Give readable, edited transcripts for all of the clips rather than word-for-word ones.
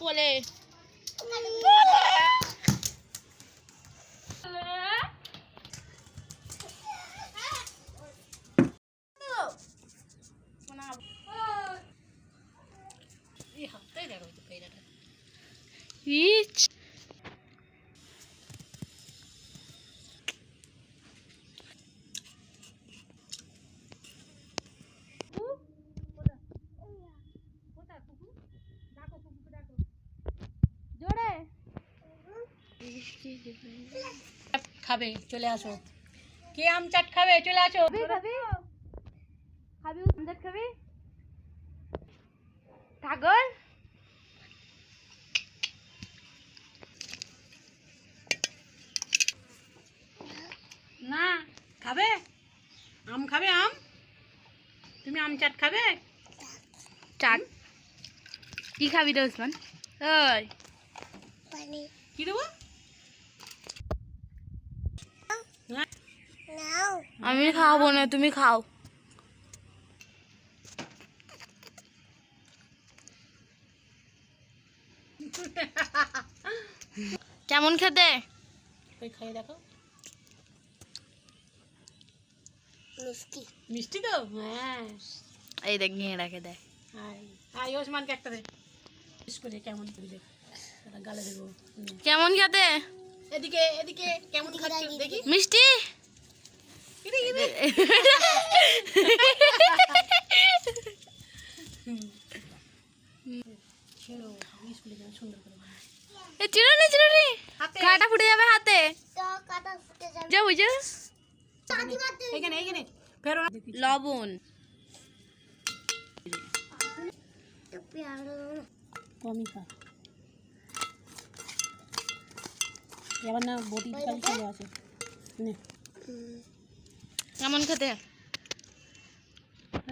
কোলে খাবে চলে আসো। কে আম চাট খাবে চলে আসো। খাবি খাবি আম চাট খাবি পাগল। না খাবে আম খাবে আম তুমি আম চাট খাবে চাট কি খাবি রে ওসমান ওই পানি কি দেবো আমি খাবো না তুমি খাও কেমন খেতে খাই দেখো মিষ্টি মিষ্টি তো হ্যাঁ এই দেখ নিয়ে রাখে দেখ হাই ওসমানকে একটা দে করে কেমন করে গালে দেবো কেমন খেতে এদিকে এদিকে কেমন খাচ্ছ দেখি মিষ্টি কাটা ফুটে যাবে হাতে যা বুঝে লবণ কমই খা এবার না বটি চলে আসে কেমন খেতে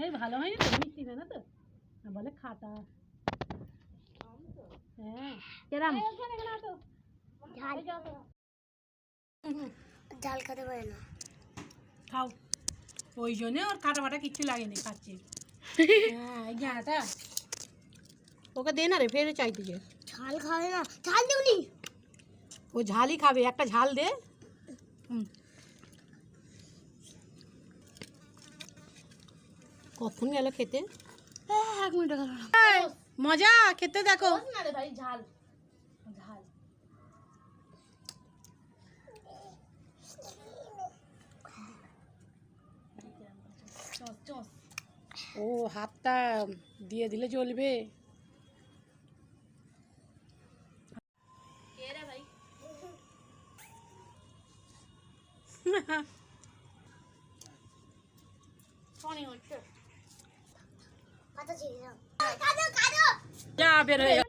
এই ভালো হয়নি তো মিষ্টি না তো বলে খাটা হ্যাঁ কেরাম ঝাল খেতে পারে না খাও ওই জন্য ওর কাটা বাটা কিচ্ছু লাগেনি খাচ্ছে হ্যাঁ এই ঘাটা ওকে দে না রে ফের চাইতে যে ঝাল খাবে না ঝাল দেবনি ও ঝালই খাবে একটা ঝাল দে কখন গেল খেতে 1 মিনিট গেল মজা খেতে দেখো না রে ভাই ঝাল ঝাল ও হাতটা দিয়ে দিলে চলবে যা বের হয়ে